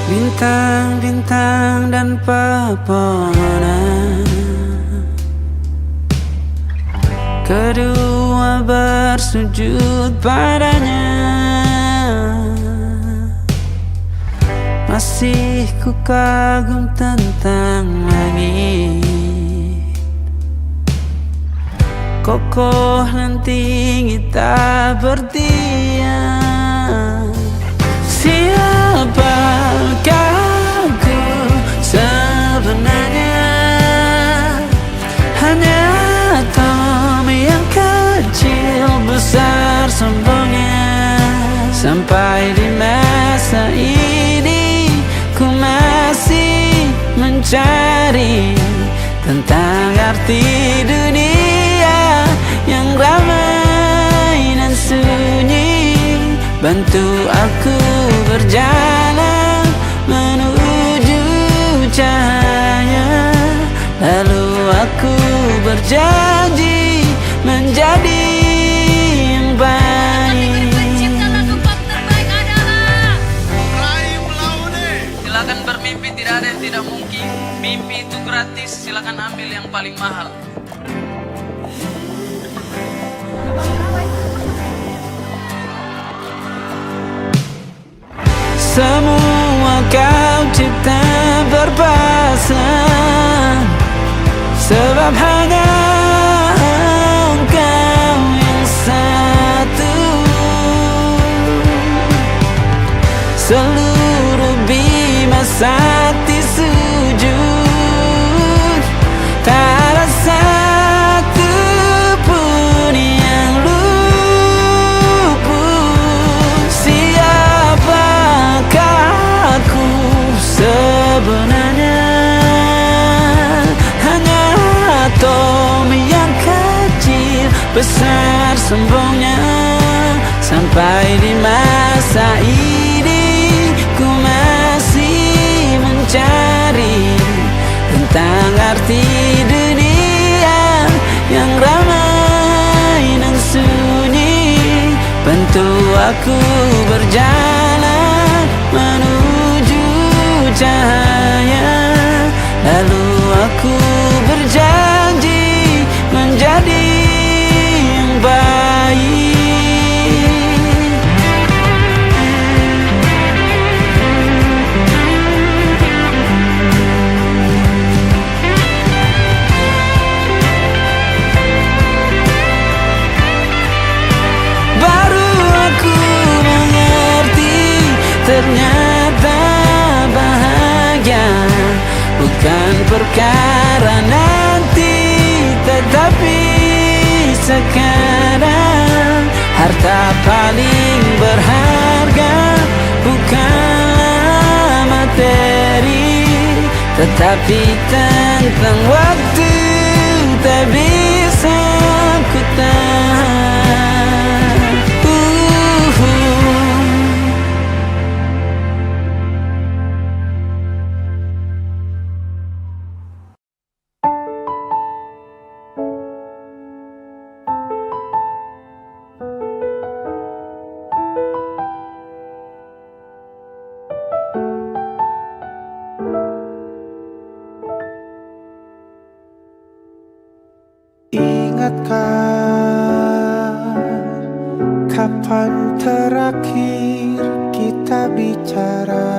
Bintang-bintang dan pepohonan, kedua bersujud padanya. Masih ku kagum tentang langit, kokoh dan tinggi tak berdiam. Siapakah aku sebenarnya? Hanya atom yang kecil besar sombongnya. Sampai di masa ini ku masih mencari tentang arti dunia yang ramai dan sunyi. Bantu aku berjalan menuju cahaya, lalu aku berjanji menjadi yang baik. Pencipta lagu pop terbaik adalah Rahim Laune. Silakan bermimpi, tidak ada yang tidak mungkin. Mimpi itu gratis, silakan ambil yang paling mahal. Semua kau cipta berpasang, sebab hanya engkau yang satu. Seluruh bima sakti sujud, tak ada satu pun yang luput. Siapakah aku sebenarnya? Hanya atom yang kecil besar sombongnya. Sampai di masa ini ku masih mencari tentang arti dunia yang ramai dan sunyi. Bantu aku berjalan menuju cahaya, lalu aku berjanji menjadi yang baik. Baru aku mengerti, ternyata bahagia bukan perkara nanti, tetapi sekarang. Harta paling berharga bukanlah materi, tetapi tentang waktu tak bisa ku tahan. Ingatkah kapan terakhir kita bicara?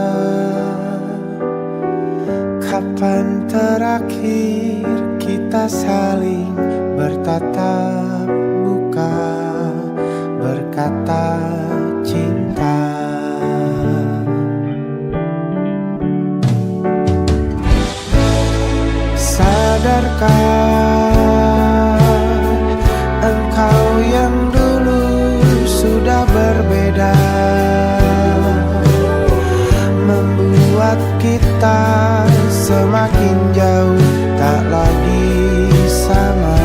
Kapan terakhir kita saling bertatap muka, berkata cinta? Sadarkah engkau yang dulu sudah berbeda, membuat kita semakin jauh, tak lagi sama.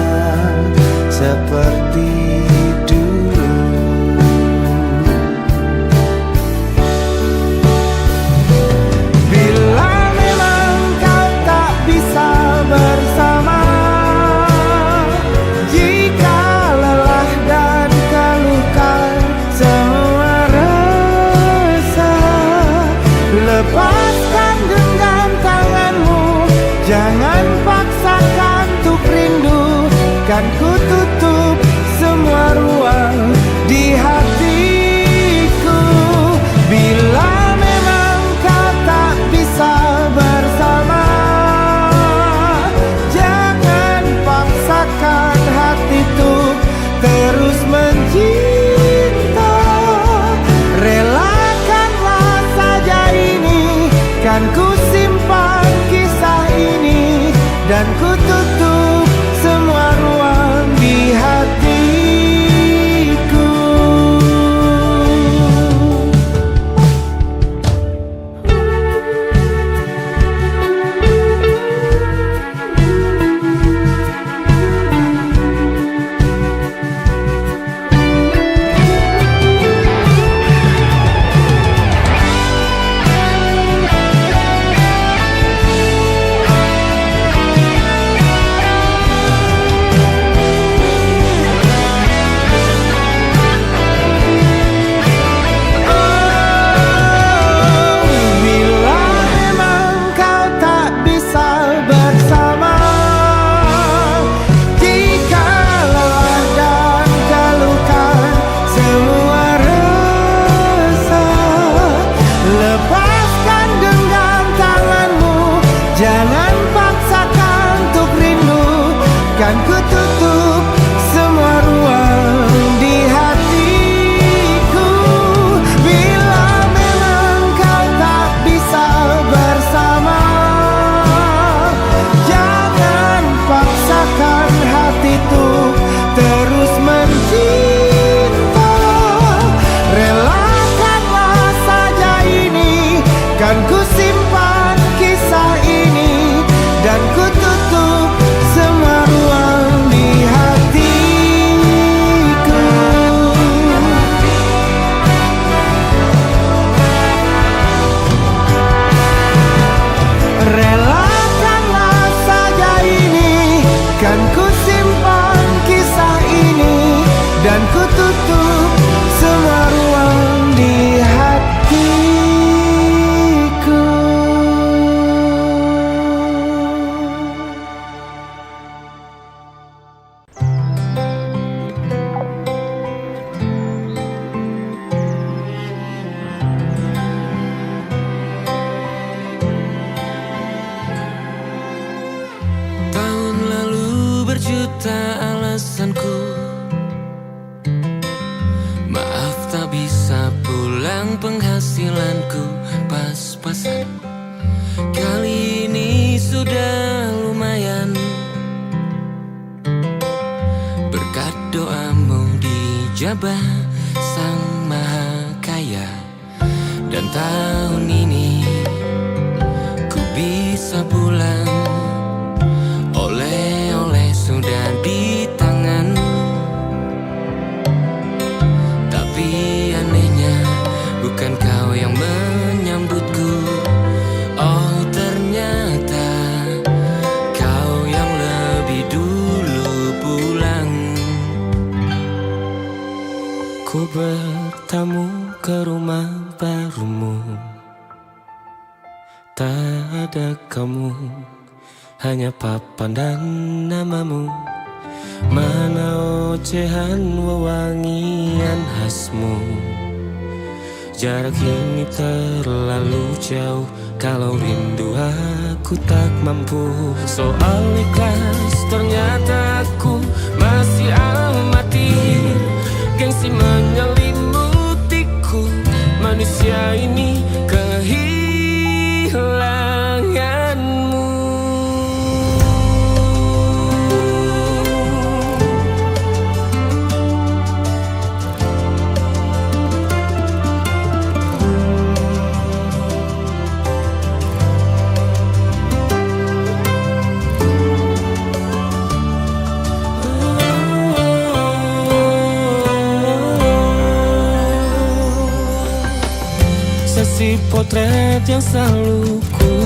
kan ku tutup semua ruang di hatiku. Bila memang kau tak bisa bersama, jangan paksakan hati tuh terus mencinta. Relakanlah saja ini, kan ku simpan kisah ini, dan ku tutup semua ruang di hatiku. Jangan paksakan untuk rindu, kan ku tutup semua ruang di hatiku. Bila memang kau tak bisa bersama, jangan paksakan hati tuh terus mencinta. Relakanlah saja ini, kan ku simpan kisah ini, dan ku tutup semua ruang di hatiku. Relakanlah saja ini, kan ku simpan kisah ini, dan ku tutup semua ruang di hatiku. Tahun lalu berjuta alasanku, maaf tak bisa pulang, penghasilanku pas-pasan. Kali ini sudah lumayan, berkat doamu dijabah Sang Maha Kaya. Dan tahun ini ku bisa pulang, oleh-oleh sudah di tangan. Tapi anehnya bukan kau yang menyambutku, oh ternyata kau yang lebih dulu pulang. Ku bertamu ke rumah barumu, tak ada kamu, hanya papan dan namamu. Mana ocehan wewangian khasmu, jarak ini terlalu jauh, kalau rindu aku tak mampu. Soal ikhlas ternyata aku masih amati, gengsi menyelimutiku, manusia ini kehilanganmu. Sesi potret yang selalu ku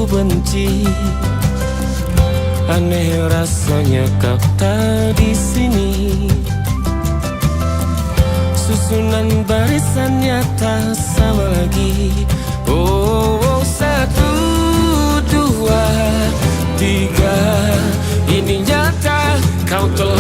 benci, aneh rasanya kau tak di sini. Susunan barisannya tak sama lagi. Oh, 1, 2, 3, ini nyata kau telah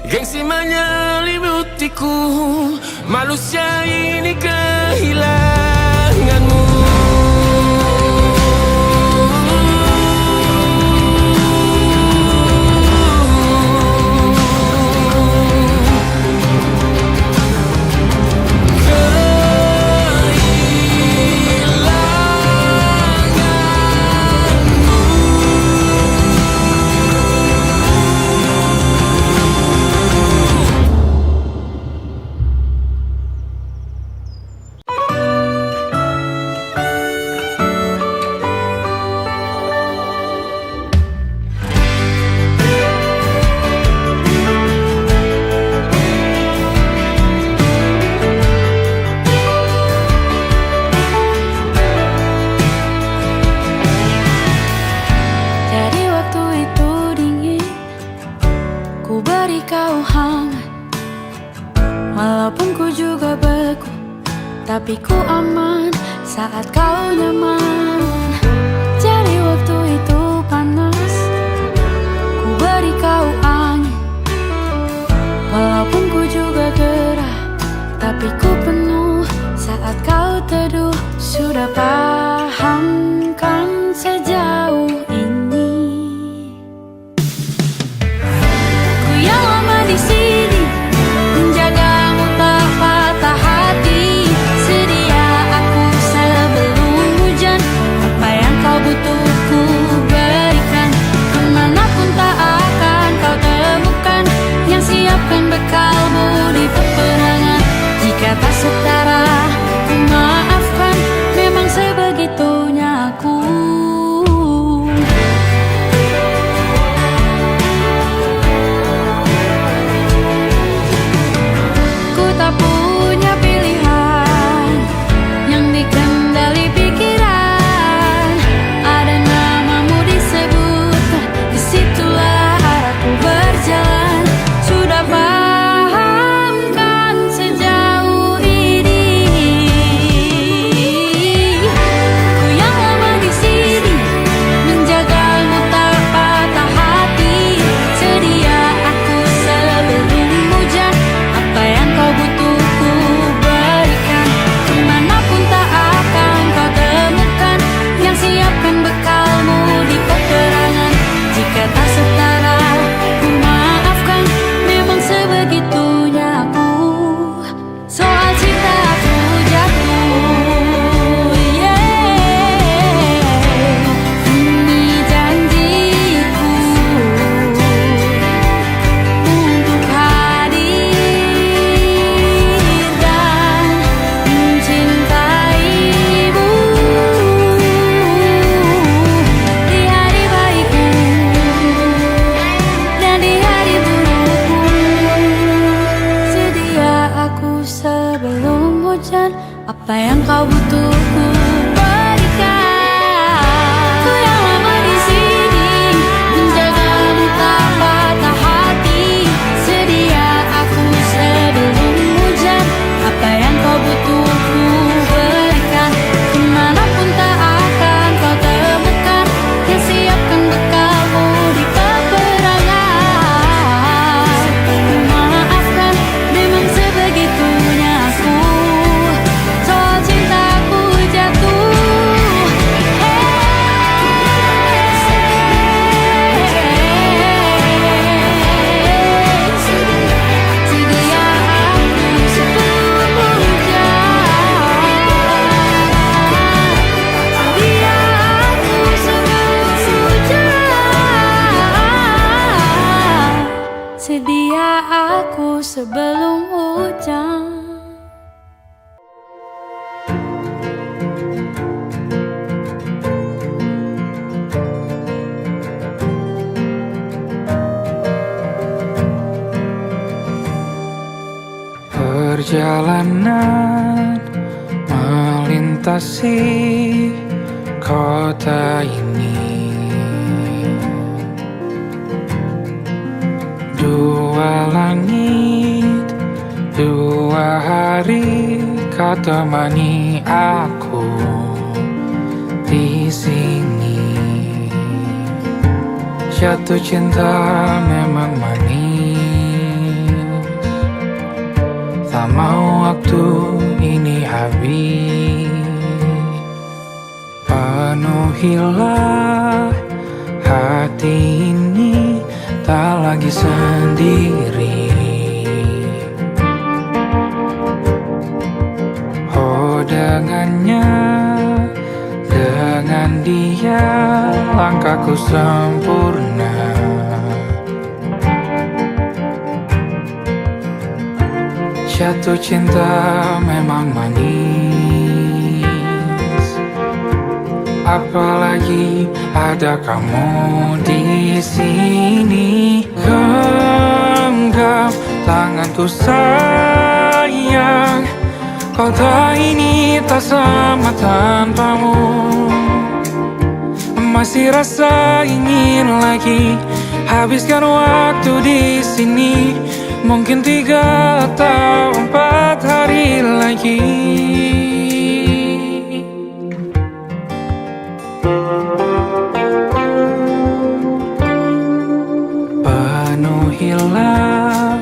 Gengsi menyelimutiku, manusia ini kehilanganmu. Walaupun ku juga beku, tapi ku aman saat kau nyaman. Jadi waktu itu panas, ku beri kau angin. Walaupun ku juga gerah, tapi ku penuh saat kau teduh. Sudah paham kan sejauh ini? Ku yang lama di sini, menjagamu tak patah hati. Sedia aku sebelum hujan, apa yang kau butuh ku berikan. Kemanapun tak akan kau temukan yang siapkan bekalmu di peperangan. Jika tak setara, ku maafkan, memang sebegitunya aku. Ku tak punya pilihan yang dikendali pikiran. Ada namamu disebutkan, disitulah arahku berjalan. Sudah paham kan sejauh ini? Ku yang lama di sini, menjagamu tak patah hati. Sedia aku sebelum hujan, apa yang kau butuh ku berikan. Kemanapun tak akan kau temukan yang siapkan bekalmu di peperangan. Jika tak setara, ku maafkan, memang sebegitunya aku. Soal cinta aku jatuh, ini janjiku untuk hadir dan mencintaimu di hari baikku dan di hari burukku. Sedia aku sebelum hujan, apa yang kau butuh ku berikan. Ku yang lama di sini, menjagamu tak patah hati. Sedia aku sebelum hujan, apa yang kau butuh ku berikan. Kemanapun tak akan kau temukan yang siapkan bekalmu di peperangan. Maafkan, memang sebegitunya aku. Soal cintaku jatuh, sedia aku sebelum hujan. Sedia aku sebelum hujan. Sedia aku sebelum hujan. Perjalanan melintasi kota ini, dua langit, dua hari kau temani aku di sini. Jatuh cinta memang manis, Penuhilah hati ini, tak lagi sendiri. Oh, dengannya, dengan dia langkahku sempurna. Jatuh cinta memang manis, apalagi ada kamu di sini. Genggam tanganku sayang, kota ini tak sama tanpamu. Masih rasa ingin lagi habiskan waktu di sini. Mungkin 3 atau 4 hari lagi. Penuhilah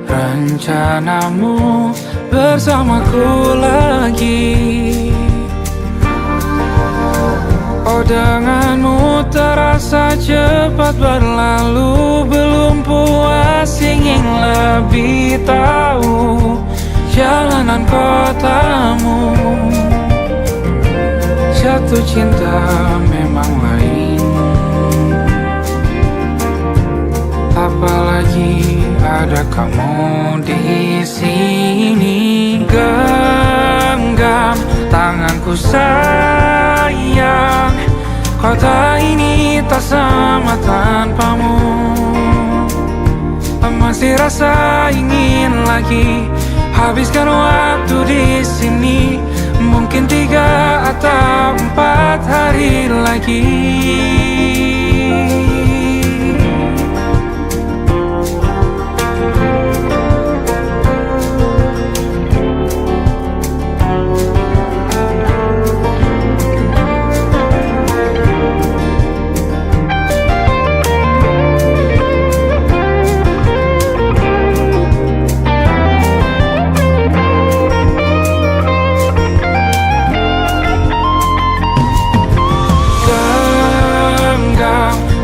rencanamu bersamaku lagi. Oh, denganmu terasa cepat berlalu. Belum puas ingin lebih tahu jalanan kotamu. Jatuh cinta memang lain, apalagi ada kamu di sini. Genggam tanganku sayang, kota ini tak sama tanpamu. Masih rasa ingin lagi habiskan waktu di sini. Mungkin 3 atau 4 hari lagi.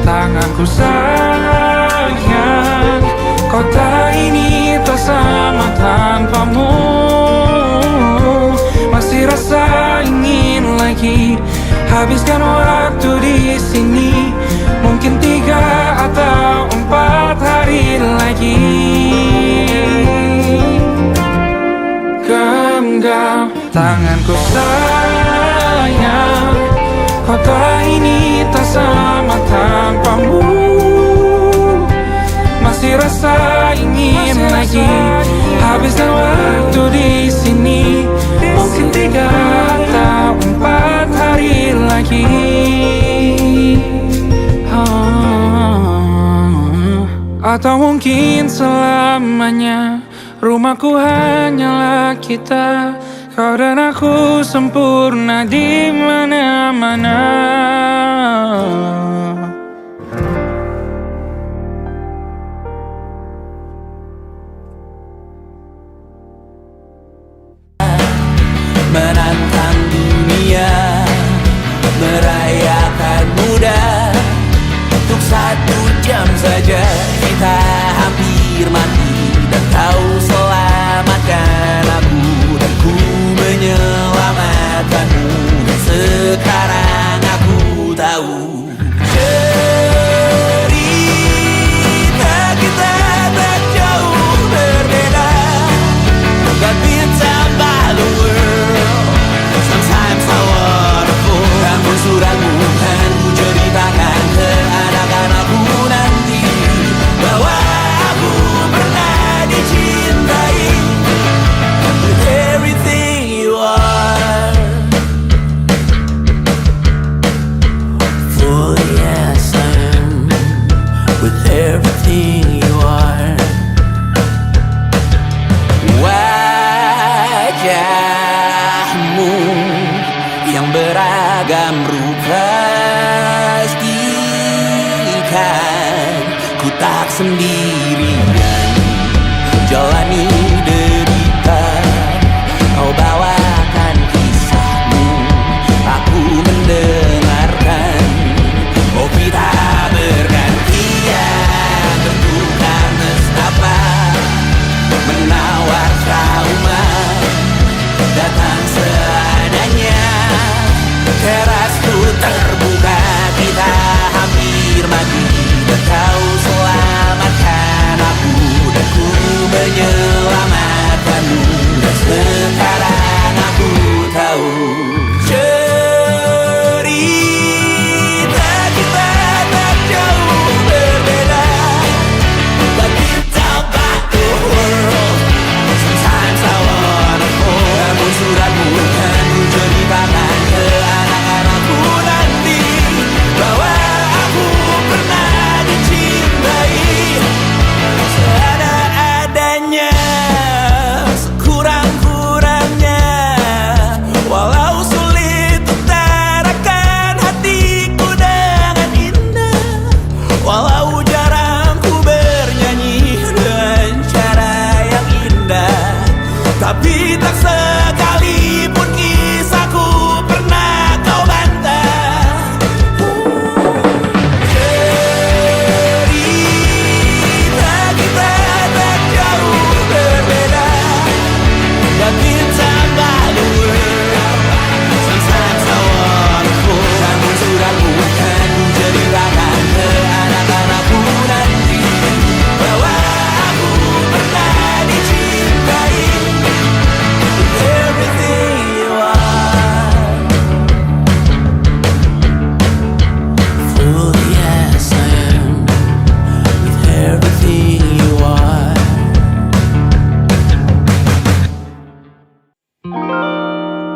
Tanganku sayang, kota ini tak sama tanpamu. Masih rasa ingin lagi habiskan waktu di sini. Mungkin 3 atau 4 hari lagi. Genggam tanganku sayang, kota ini tak sama tanpamu. Masih rasa ingin lagi habiskan waktu di sini. Mungkin 3 atau 4 hari lagi. Atau mungkin selamanya. Rumahku hanyalah kita, kau dan aku sempurna di mana-mana. Menantang dunia, merayakan muda. Untuk 1 jam saja kita hampir mati, dan kau selamatkan aku, dan ku menyelamatkanmu. Dan sekarang aku tahu cerita kita tak jauh berbeda. God beats up by the world, sometimes so wonderful. Namun suratmu kan ku ceritakan ke anak-anakku nanti, bahwa aku pernah dicintai with everything you are. For yes, I am with everything you are. Wajahmu yang beragam rupa pastikan ku tak sendirian jalani derita. Kau bawakan kisahmu, aku mendengar Tapi tak sekalipun kisahku pernah kau bantah. Cerita kita tak jauh berbeda, dan kita malu sometimes I wanna fall. Namun sudah bukan ceritakan ke anak-anakku nanti bahwa aku pernah dicintai. Everything you are, fully as I am, with everything you are.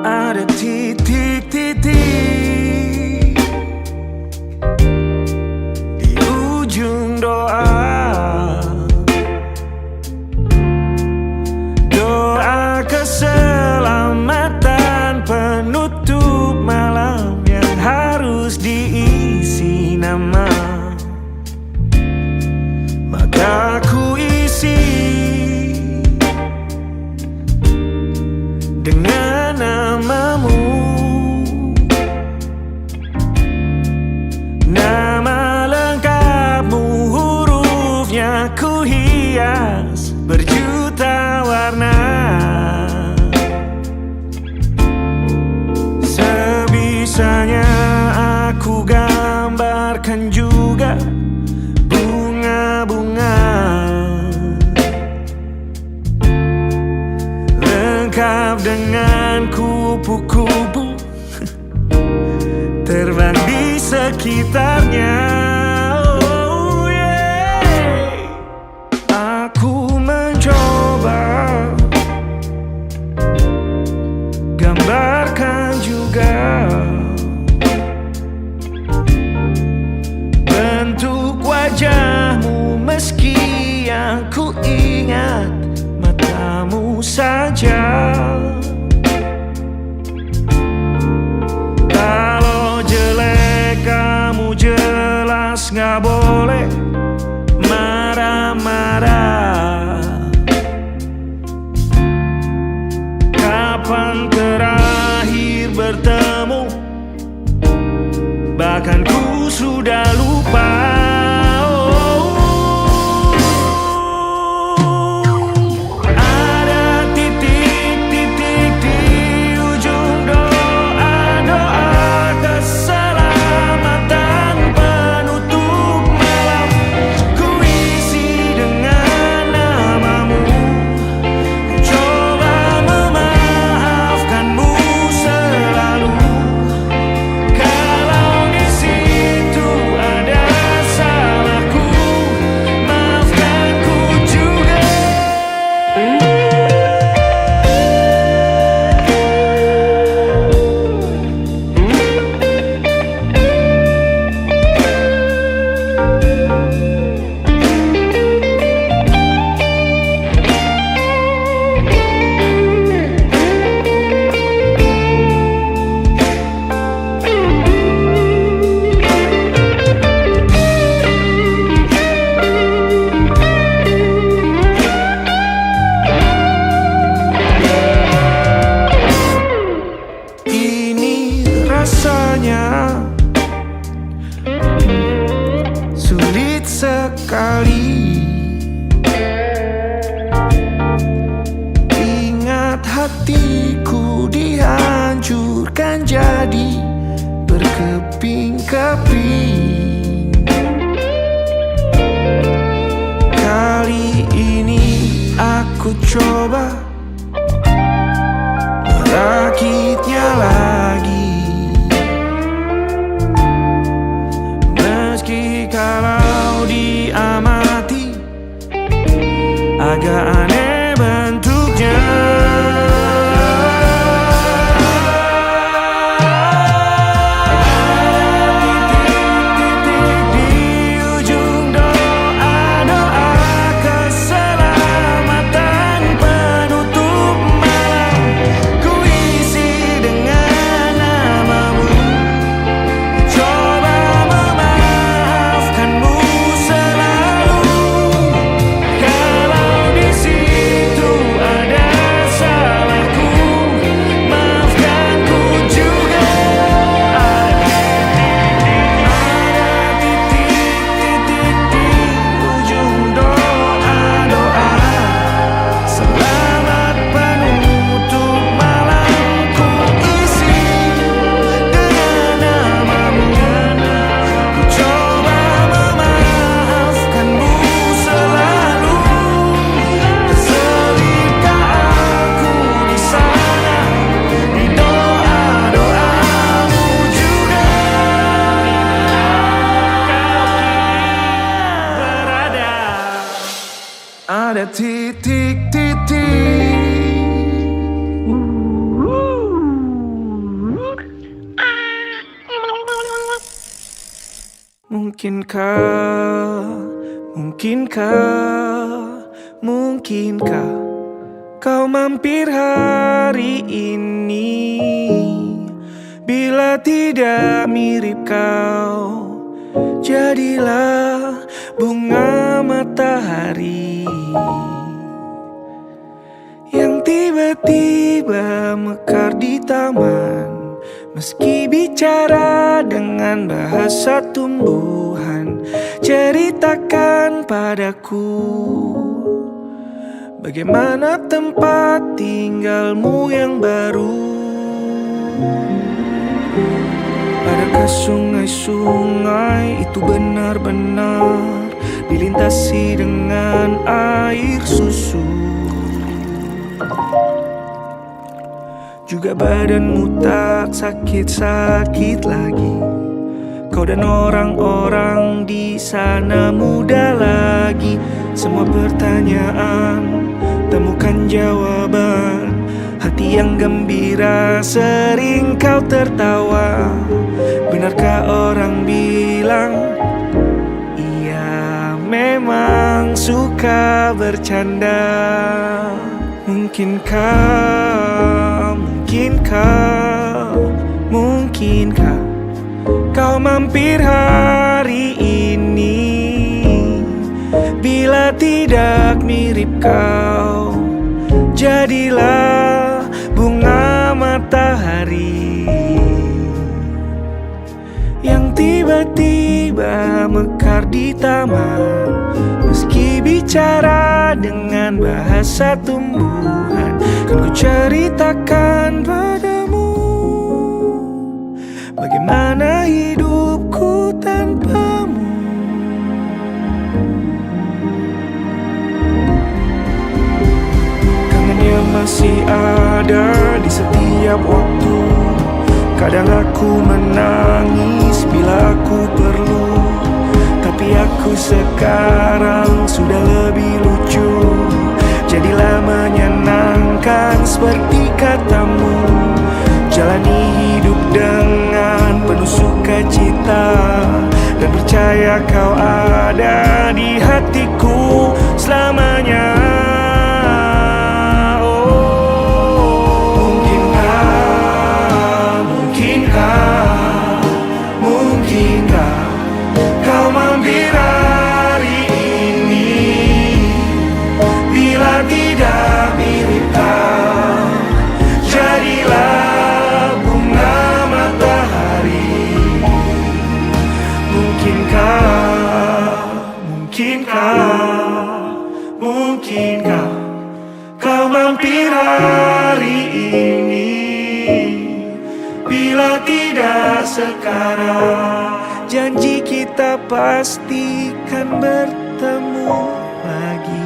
Ada titik-titik di ujung doa, doa keselamatan penutup malam yang harus diisi nama. Maka ku isi dengan namamu, nama lengkapmu, hurufnya ku hias berjuta warna. Sebisanya aku gambarkan juga bunga-bunga lengkap dengan kupu-kupu terbang di sekitarnya. Oh yeah. Aku mencoba gambarkan juga bentuk wajahmu, meski yang ku ingat matamu saja. Kalau jelek kamu jelas gak boleh marah-marah. Kapan terakhir bertemu, bahkan ku sudah lupa. Sulit sekali ingat hatiku dihancurkan jadi berkeping-keping. Kali ini aku coba merakitnya lagi. Meski kalau diamati agak aneh bentuknya. Ada titik-titik. Mungkinkah, mungkinkah kau mampir hari ini? Bila tidak mirip kau, jadilah bunga matahari yang tiba-tiba mekar di taman. Meski bicara dengan bahasa tumbuhan, ceritakan padaku bagaimana tempat tinggalmu yang baru. Adakah sungai-sungai itu benar-benar dilintasi dengan air susu? Juga badanmu tak sakit-sakit lagi. Kau dan orang-orang di sana muda lagi. Semua pertanyaan temukan jawaban. Hati yang gembira sering kau tertawa. Benarkah orang bilang ia memang suka bercanda? Mungkinkah kau mampir hari ini? Bila tidak mirip kau, jadilah bunga matahari yang tiba-tiba mekar di taman. Meski bicara dengan bahasa tumbuhan, kan ku ceritakan padamu bagaimana hidupku tanpamu. Kangennya masih ada di setiap waktu. Kadang aku menangis bila aku perlu, tapi aku sekarang sudah lebih lucu. Jadilah menyenangkan seperti katamu. Jalani hidup dengan penuh sukacita, dan percaya kau ada di hatiku selamanya. Mungkinkah kau mampir hari ini? Bila tidak mirip kau, jadilah bunga matahari. Mungkinkah kau mampir hari ini? Bila tidak sekarang, janji kita pastikan bertemu lagi.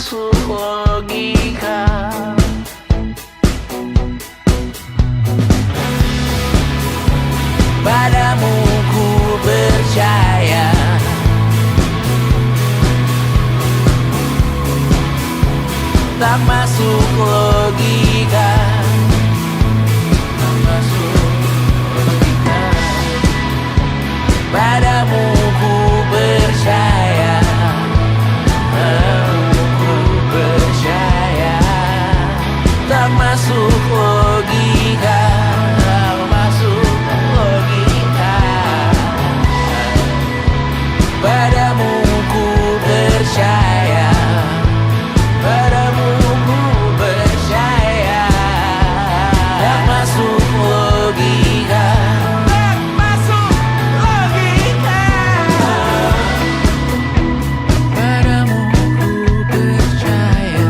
masuk logika. Padamu ku percaya, tak masuk logika, tak masuk logika. Padamu ku percaya, padamu ku percaya, tak masuk logika, tak masuk logika. Padamu ku percaya, padamu ku percaya, tak masuk logika, tak masuk logika. Padamu ku percaya,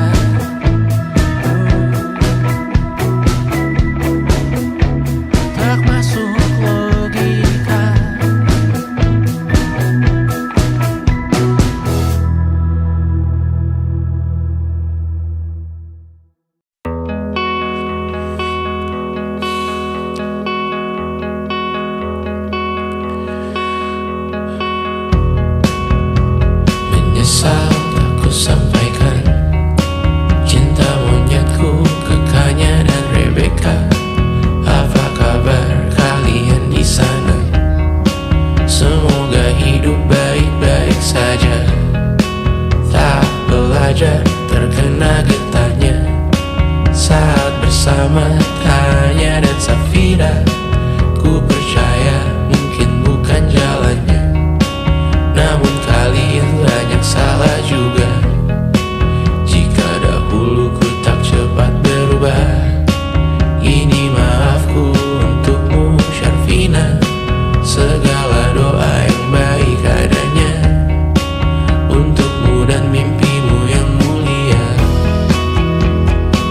tak masuk logika. Menyesal tak ku sampaikan cinta monyetku ke Kanya dan Rebecca. Apa kabar kalian di sana? Semoga hidup baik-baik saja. Tak belajar terkena getahnya saat bersama Tanya dan Safira. Ku percaya mungkin bukan jalannya, namun kalian banyak salah juga. Jika dahulu ku tak cepat berubah, ini maafku untukmu Syarfina. Segala doa yang baik adanya untukmu dan mimpimu yang mulia.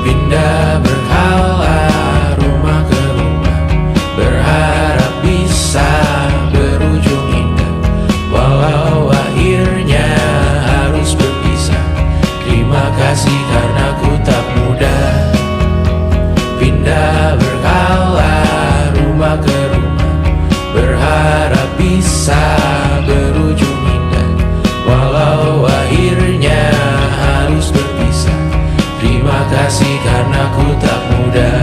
Pindah berkala rumah ke rumah, berharap bisa berujung indah. Walau akhirnya harus berpisah, terima kasih karena ku tak mudah. Pindah berkala rumah ke rumah, berharap bisa berujung indah. Walau akhirnya harus berpisah, terima kasih karena ku tak mudah.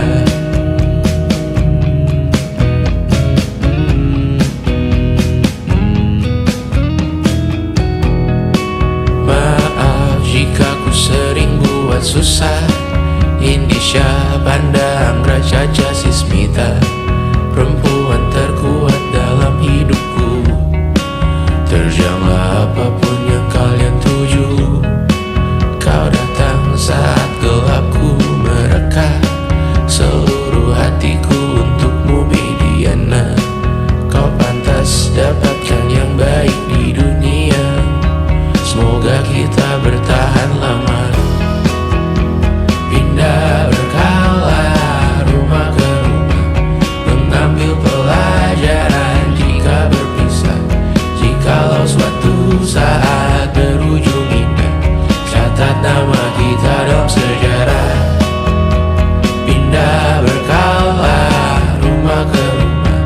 Maaf jika ku sering buat susah. Indisha, Panda, Anggra, Caca, Sismita, perempuan terkuat dalam hidupku. Terjanglah apapun yang kalian tuju. Kau datang saat gelapku mereka. Seluruh hatiku untukmu Mediana. Kau pantas dapatkan yang baik di dunia. Semoga kita bertahan lama. Pindah berkala rumah ke rumah, mengambil pelajaran jika berpisah. Jikalau suatu saat berujung indah, catat nama kita dalam sejarah. Pindah berkala rumah ke rumah,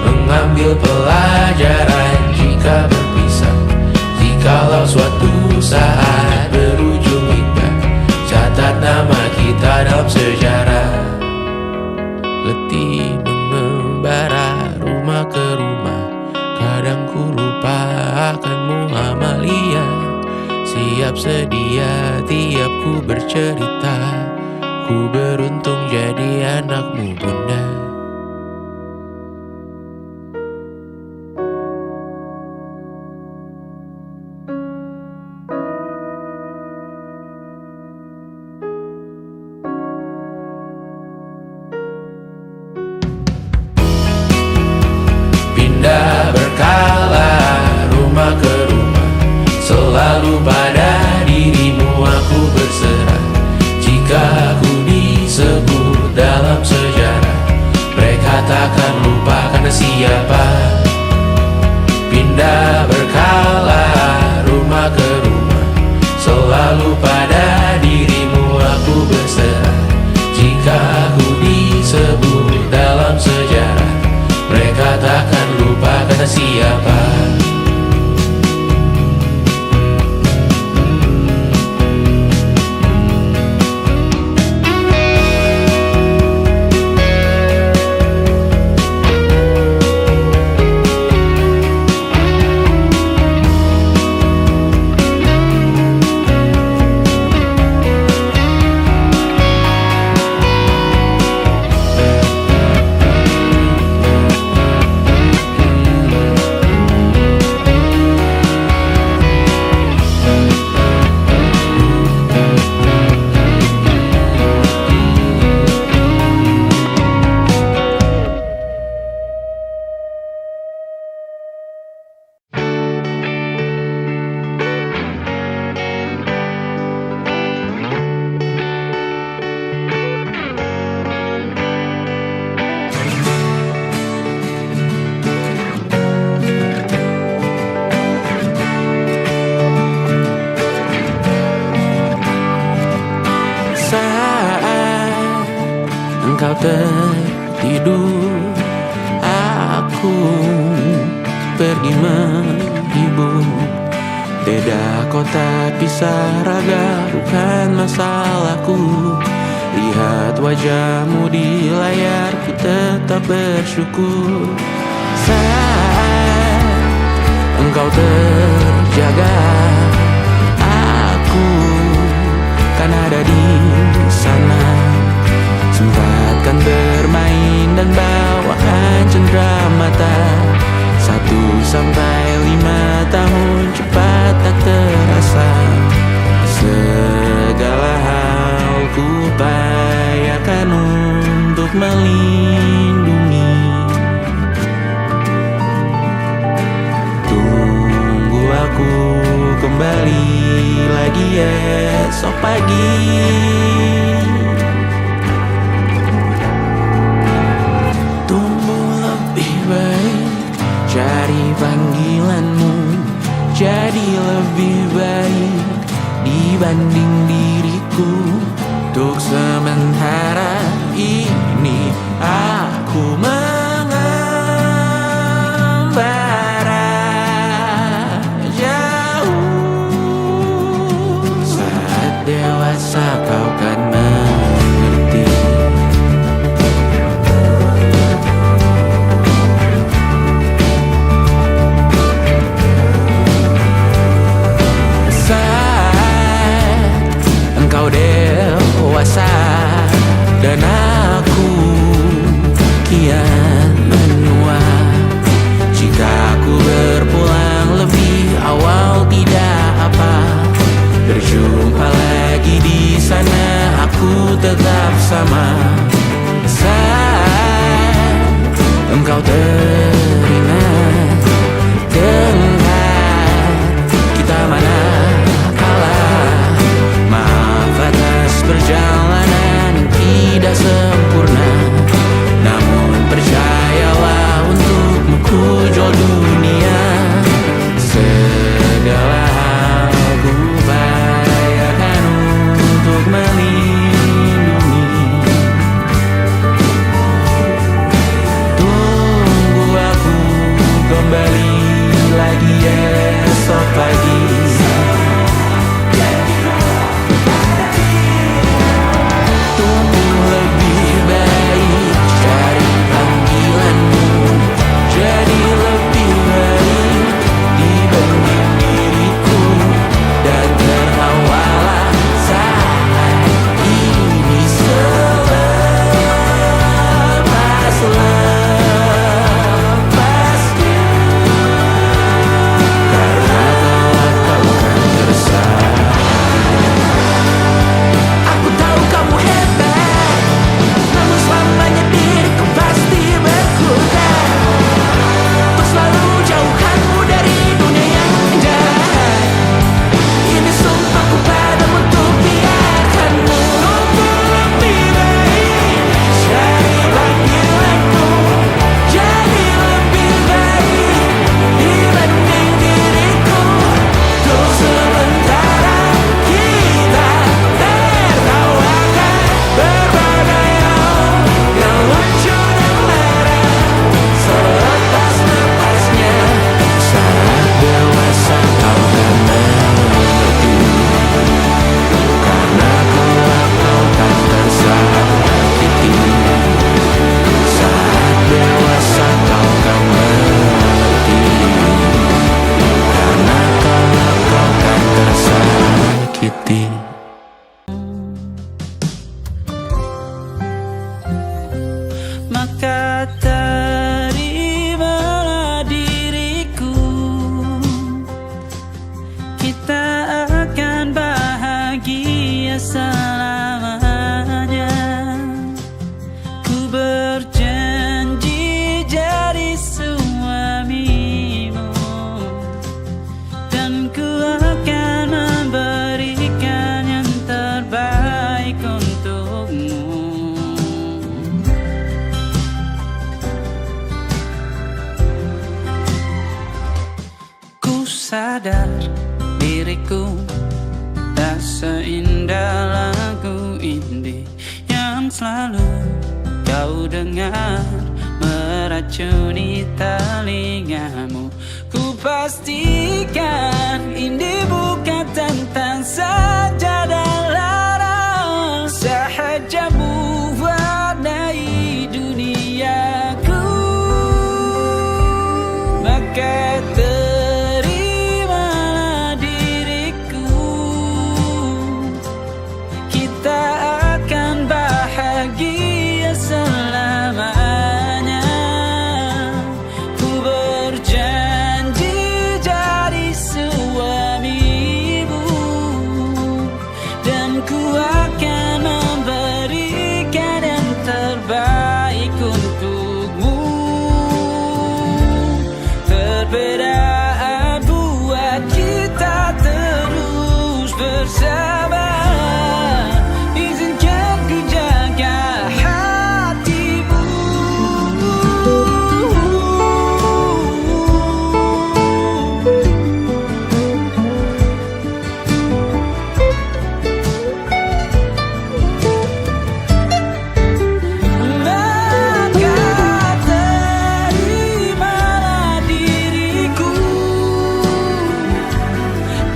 mengambil pelajaran jika berpisah. Jikalau suatu saat berujung indah, catat nama kita dalam sejarah. Letih mengembara rumah ke rumah, kadang ku lupa akanmu Amalia. Siap sedia tiap ku bercerita, ku beruntung jadi anakmu bunda. Pindah berkala rumah ke rumah, selalu pada dirimu aku berserah. Jika ku disebut dalam sejarah, engkau tertidur, aku pergi menghibur. Beda kota pisah raga bukan masalahku. Lihat wajahmu di layar, ku tetap bersyukur. Saat engkau terjaga, aku kan ada di sana. Sempatkan bermain dan bawakan cenderamata. 1-5 tahun cepat tak terasa. Segala hal ku upayakan untuk melindungi. Tunggu aku kembali lagi esok pagi. Tumbuh lebih baik, cari panggilanmu, jadi lebih baik dibanding diriku. Untuk sementara ini aku mengembara jauh. Saat dewasa kau kan mengerti. Engkau dewasa dan aku kian menua. Jika aku berpulang lebih awal tidak apa. Berjumpa lagi di sana, aku tetap sama. Saat engkau teringat tentang kita mana perjalanan tidak sempurna, namun percayalah untukmu ku jual dunia. Segala hal ku upayakan untuk melindungi. Tunggu aku kembali lagi esok pagi. Maka terimalah diriku, kita akan bahagia selamanya. Ku berjanji jadi suamimu, dan ku akan memberikan yang terbaik untukmu. Sadar diriku tak seindah terdengar meracuni telingamu. Ku pastikan ini bukan tentang saja dan larang, sahajamu warnai duniaku. Maka terimalah diriku, kita akan bahagia selamanya. Ku berjanji jadi suamimu, dan ku akan memberikan yang terbaik untukmu. Perbedaan buat kita terus bersama. Izinkan ku jaga hatimu. Maka terimalah diriku,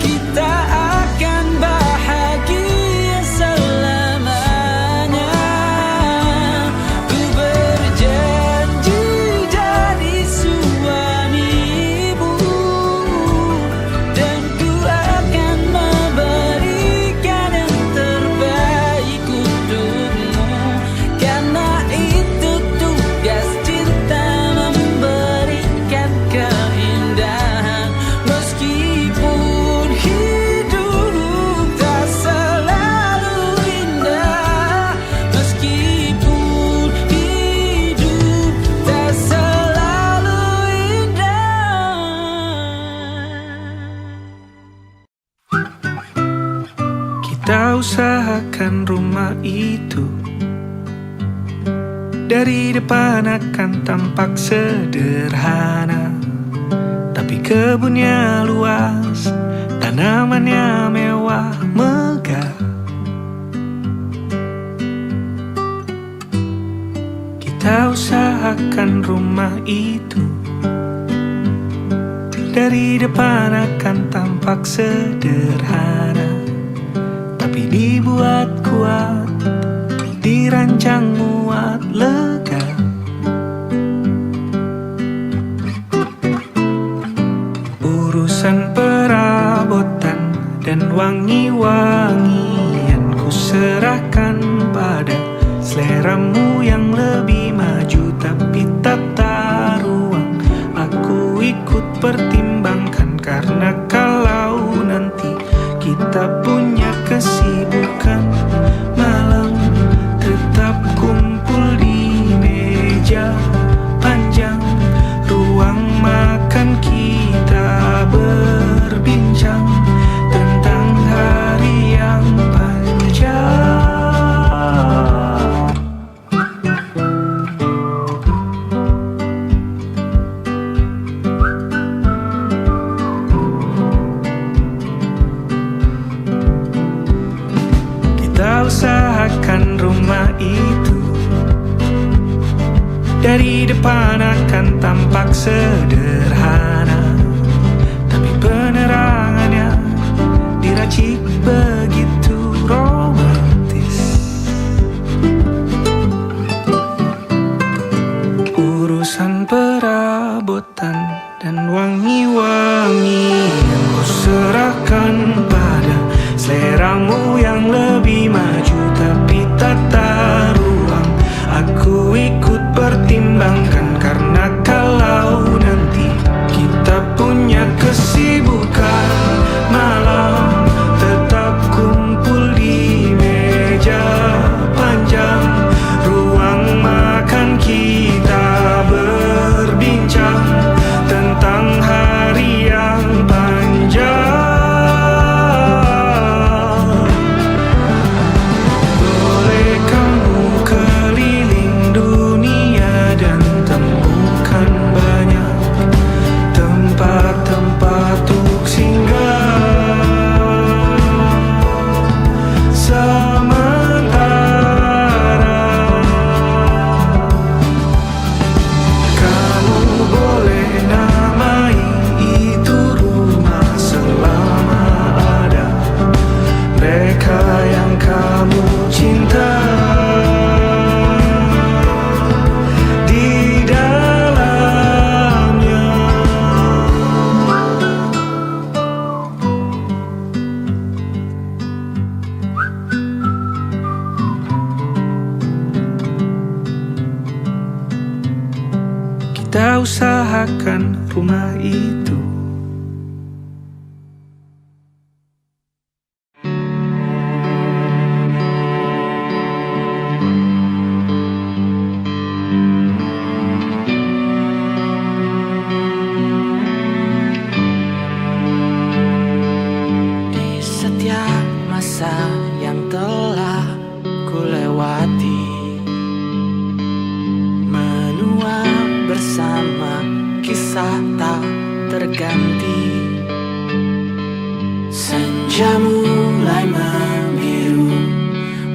kita akan bahagia selamanya. Ku berjanji jadi suamimu, dan ku akan memberikan yang terbaik untukmu. Karena itu tugas cinta, memberikan keindahan. Meskipun hidup tak selalu indah, meskipun hidup tak selalu indah. Kita usahakan rumah itu dari depan akan tampak sederhana, tapi kebunnya luas, tanamannya mewah megah. Kita usahakan rumah itu dari depan akan tampak sederhana, tapi dibuat kuat, dirancang muat lega. Urusan perabotan dan wangi-wangian ku serahkan pada seleramu yang lebih maju, tapi tata ruang aku ikut pertimbangkan. Karena kalau nanti kita punya kesibukan, malam tetap kumpul di meja panjang, ruang makan kita berbincang tentang hari yang panjang. Kita usahakan rumah itu dari depan akan tampak sederhana, tapi penerangannya diracik begitu romantis. Urusan perabotan dan wangi-wangian ku serahkan pada seleramu yang lebih maju, tapi tata ruang aku ikut pertimbangkan. Karena kalau nanti kita punya kesibukan, malam tetap kita usahakan rumah itu. Di setiap masa yang telah ku lewati, menua bersama kisah tak terganti. Senja mulai membiru,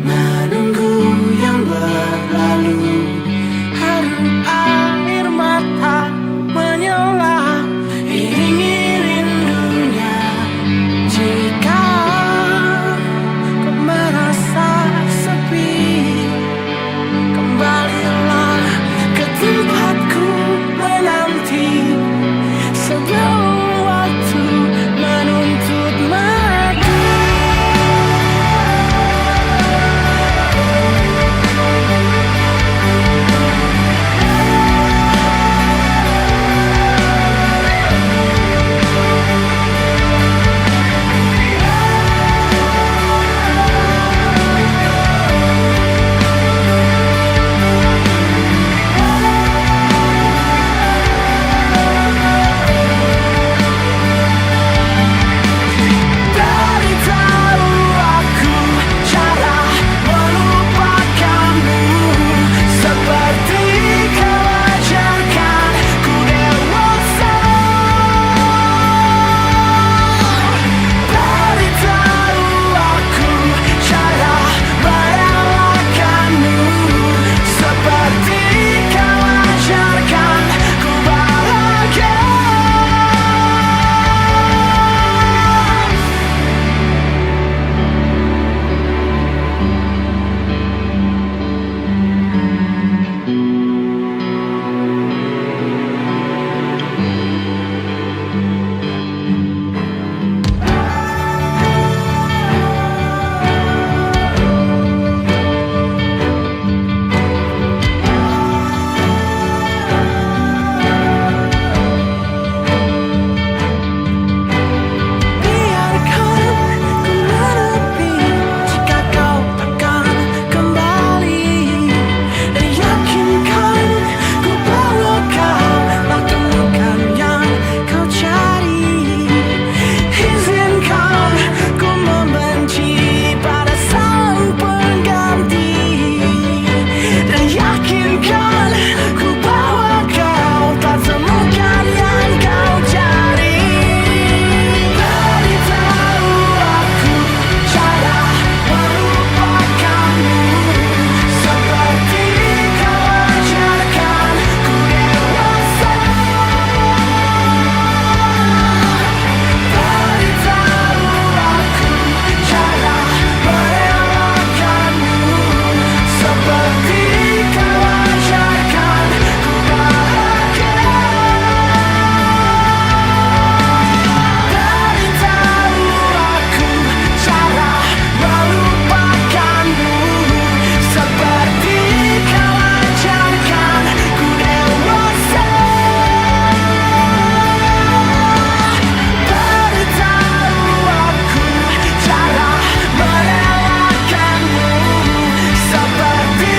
menunggu yang berlalu. Haru air mata menyala, iringi rindunya. Jika kau merasa sepi, kembalilah ke tempatku menanti. Sebelum waktu menuntut mati. Dari tahu aku cara melupakanmu, seperti kau ajarkan ku dewasa. Dari tahu aku cara merelakanmu, seperti kau ajarkan ku bahagia. Biarkan ku menepi jika kau takkan kembali, dan yakinkan ku bawa kau tak temukan yang kau cari. Izinkan ku membenci pada sang pengganti, dan yakinkan ku bawa kau tak temukan yang kau cari. Dari tahu aku cara melupakanmu, seperti kau ajarkan ku dewasa. Dari tahu aku cara merelakanmu, seperti kau ajarkan ku bahagia. Dari tahu aku cara melupakanmu, seperti kau ajarkan ku dewasa. Dari tahu aku cara merelakanmu, seperti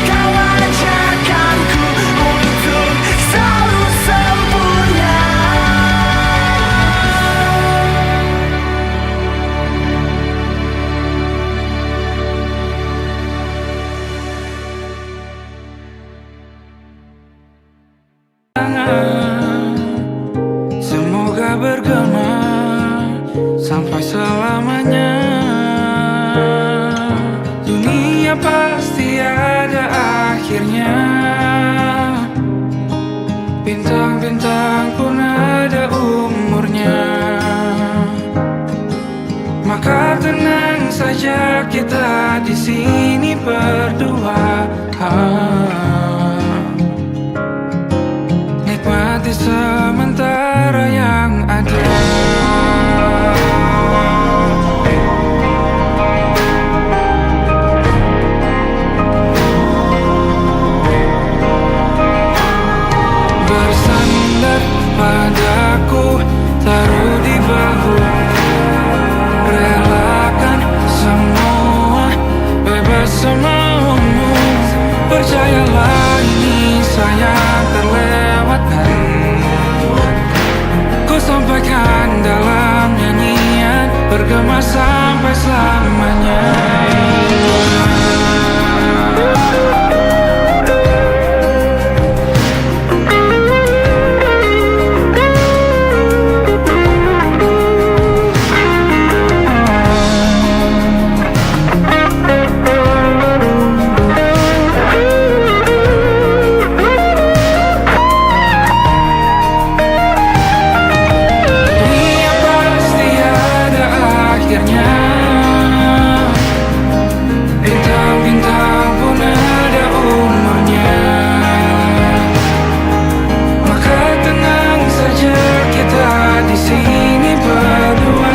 kau ajarkanku untuk selalu sempurna. Semoga bergema sampai selamanya. Dunia pasti ada akhirnya, bintang-bintang pun ada umurnya. Maka tenang saja kita di sini berdua. Nikmati sementara yang ada. bergema sampai selamanya. Bintang-bintang pun ada umurnya. Maka tenang saja kita di sini berdua.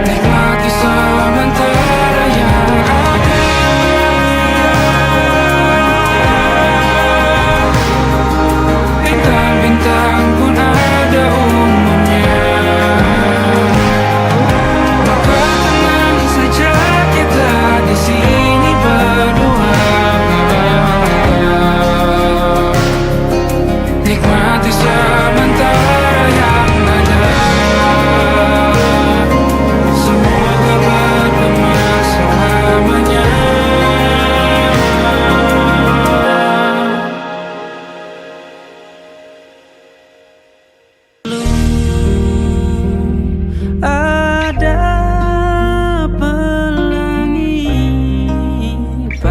Nikmati sementara yang ada. Bintang-bintang pun ada umurnya. Di sini berdua, nikmati sementara yang ada. Semoga bergema selamanya.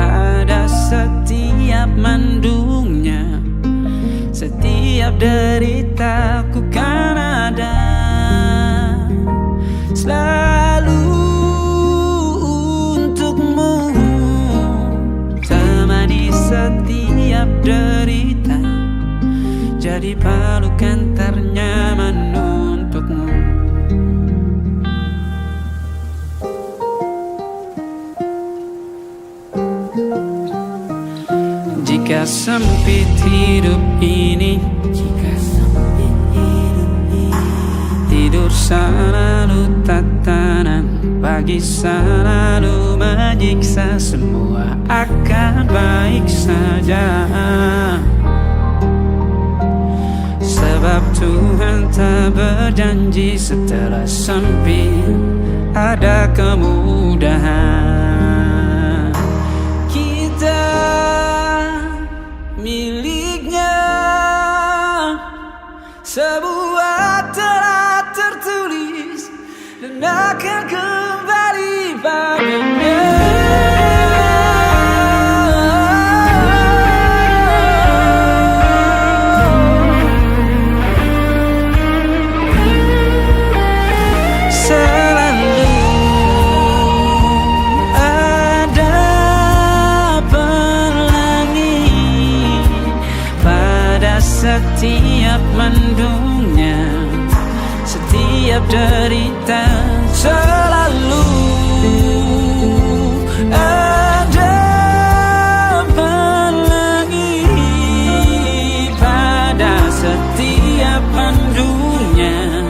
Ada setiap mendungnya, setiap deritaku kan ada selalu untukmu, temani setiap derita, jadi pelukan ternyaman untukmu. Jika sempit hidup ini, tidur selalu tatanan, pagi selalu menyiksa, semua akan baik saja. Sebab Tuhan tak berjanji setelah sempit ada kemudahan. Kita miliknya, sebuah telah tertulis dan akan kembali padanya. Selalu ada pelangi pada setiap mendungnya, setiap derita. Selalu ada pelangi pada setiap mendungnya,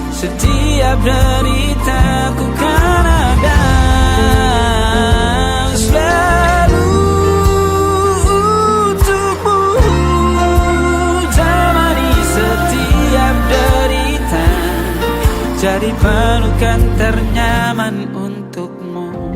setiap deritaku kan ada selalu untukmu, temani setiap derita, jadi pelukan ternyaman untukmu.